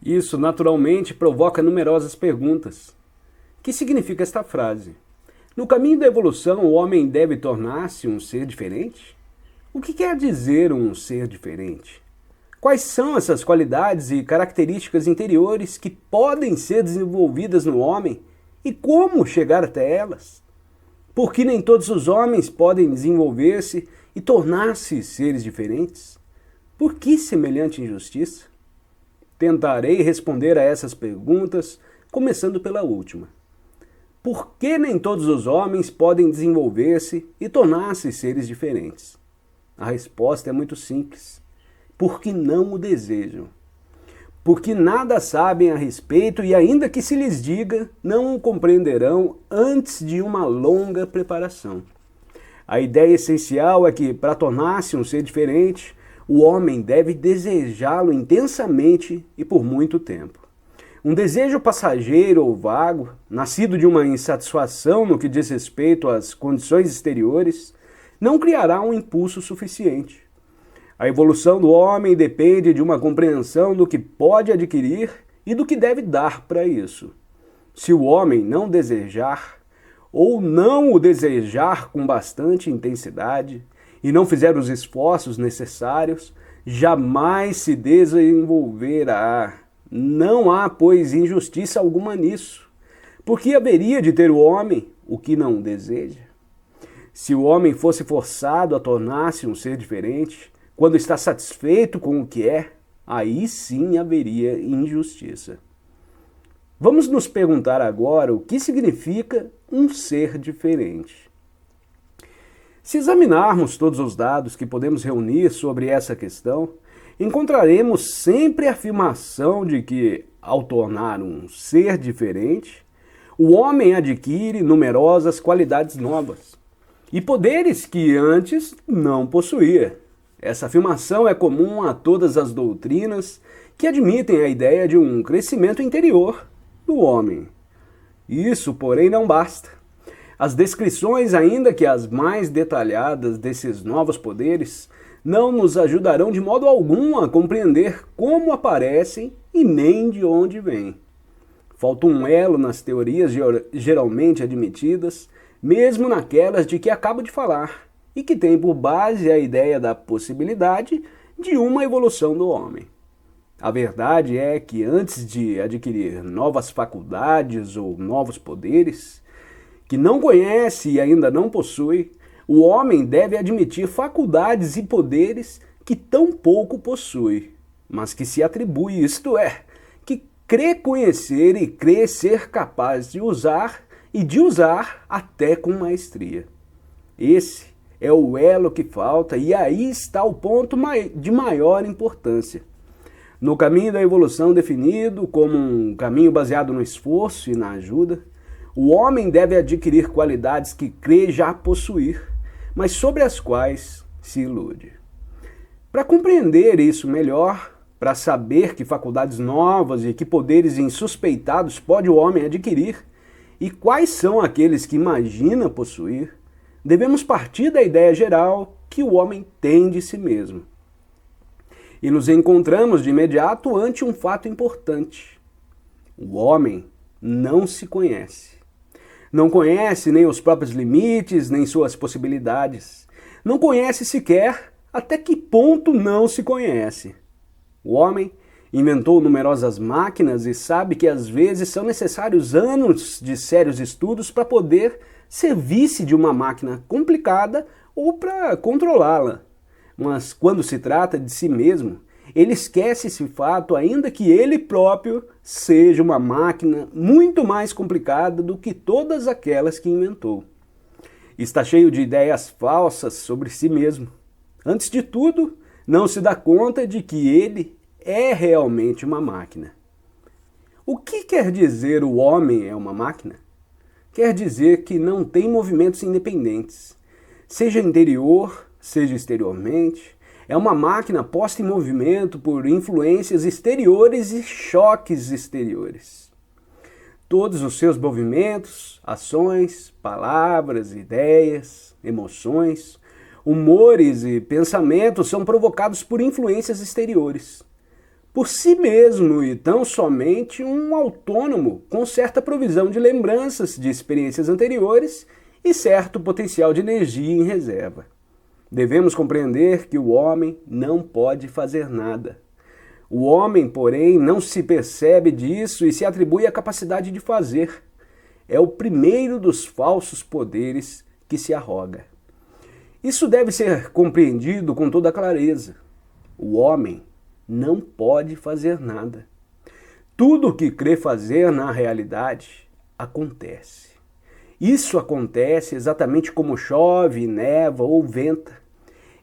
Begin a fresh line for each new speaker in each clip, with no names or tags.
Isso naturalmente provoca numerosas perguntas. O que significa esta frase? No caminho da evolução, o homem deve tornar-se um ser diferente? O que quer dizer um ser diferente? Quais são essas qualidades e características interiores que podem ser desenvolvidas no homem e como chegar até elas? Por que nem todos os homens podem desenvolver-se e tornar-se seres diferentes? Por que semelhante injustiça? Tentarei responder a essas perguntas, começando pela última. Por que nem todos os homens podem desenvolver-se e tornar-se seres diferentes? A resposta é muito simples. Porque não o desejam. Porque nada sabem a respeito e ainda que se lhes diga, não o compreenderão antes de uma longa preparação. A ideia essencial é que, para tornar-se um ser diferente, o homem deve desejá-lo intensamente e por muito tempo. Um desejo passageiro ou vago, nascido de uma insatisfação no que diz respeito às condições exteriores, não criará um impulso suficiente. A evolução do homem depende de uma compreensão do que pode adquirir e do que deve dar para isso. Se o homem não desejar, ou não o desejar com bastante intensidade, e não fizer os esforços necessários, jamais se desenvolverá. Não há, pois, injustiça alguma nisso. Porque haveria de ter o homem o que não deseja? Se o homem fosse forçado a tornar-se um ser diferente, quando está satisfeito com o que é, aí sim haveria injustiça. Vamos nos perguntar agora o que significa um ser diferente. Se examinarmos todos os dados que podemos reunir sobre essa questão, encontraremos sempre a afirmação de que, ao tornar um ser diferente, o homem adquire numerosas qualidades novas e poderes que antes não possuía. Essa afirmação é comum a todas as doutrinas que admitem a ideia de um crescimento interior do homem. Isso, porém, não basta. As descrições, ainda que as mais detalhadas desses novos poderes, não nos ajudarão de modo algum a compreender como aparecem e nem de onde vêm. Falta um elo nas teorias geralmente admitidas, mesmo naquelas de que acabo de falar, e que tem por base a ideia da possibilidade de uma evolução do homem. A verdade é que antes de adquirir novas faculdades ou novos poderes, que não conhece e ainda não possui, o homem deve admitir faculdades e poderes que tão pouco possui, mas que se atribui, isto é, que crê conhecer e crê ser capaz de usar e de usar até com maestria. Esse é o elo que falta e aí está o ponto de maior importância. No caminho da evolução definido como um caminho baseado no esforço e na ajuda, o homem deve adquirir qualidades que crê já possuir, mas sobre as quais se ilude. Para compreender isso melhor, para saber que faculdades novas e que poderes insuspeitados pode o homem adquirir e quais são aqueles que imagina possuir, devemos partir da ideia geral que o homem tem de si mesmo. E nos encontramos de imediato ante um fato importante. O homem não se conhece. Não conhece nem os próprios limites, nem suas possibilidades. Não conhece sequer até que ponto não se conhece. O homem inventou numerosas máquinas e sabe que às vezes são necessários anos de sérios estudos para poder servir-se de uma máquina complicada ou para controlá-la. Mas quando se trata de si mesmo, ele esquece esse fato, ainda que ele próprio seja uma máquina muito mais complicada do que todas aquelas que inventou. Está cheio de ideias falsas sobre si mesmo. Antes de tudo, não se dá conta de que ele é realmente uma máquina. O que quer dizer o homem é uma máquina? Quer dizer que não tem movimentos independentes, seja interior, seja exteriormente. É uma máquina posta em movimento por influências exteriores e choques exteriores. Todos os seus movimentos, ações, palavras, ideias, emoções, humores e pensamentos são provocados por influências exteriores. por si mesmo e tão somente um autônomo com certa provisão de lembranças de experiências anteriores e certo potencial de energia em reserva. Devemos compreender que o homem não pode fazer nada. O homem, porém, não se percebe disso e se atribui a capacidade de fazer. É o primeiro dos falsos poderes que se arroga. Isso deve ser compreendido com toda clareza. O homem não pode fazer nada. Tudo o que crê fazer na realidade acontece. Isso acontece exatamente como chove, neva ou venta.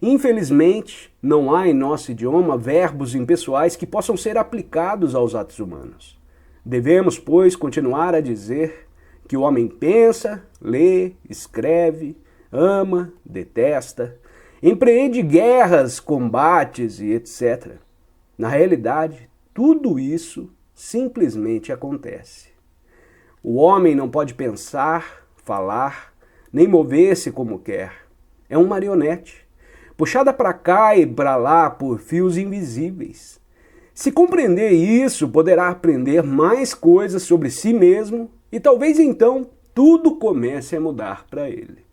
Infelizmente, não há em nosso idioma verbos impessoais que possam ser aplicados aos atos humanos. Devemos, pois, continuar a dizer que o homem pensa, lê, escreve, ama, detesta, empreende guerras, combates e etc. Na realidade, tudo isso simplesmente acontece. O homem não pode pensar, falar, nem mover-se como quer. É uma marionete, puxada para cá e para lá por fios invisíveis. Se compreender isso, poderá aprender mais coisas sobre si mesmo e talvez então tudo comece a mudar para ele.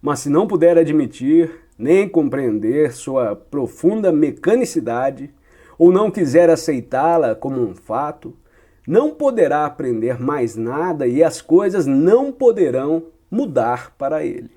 Mas se não puder admitir, nem compreender sua profunda mecanicidade, ou não quiser aceitá-la como um fato, não poderá aprender mais nada e as coisas não poderão mudar para ele.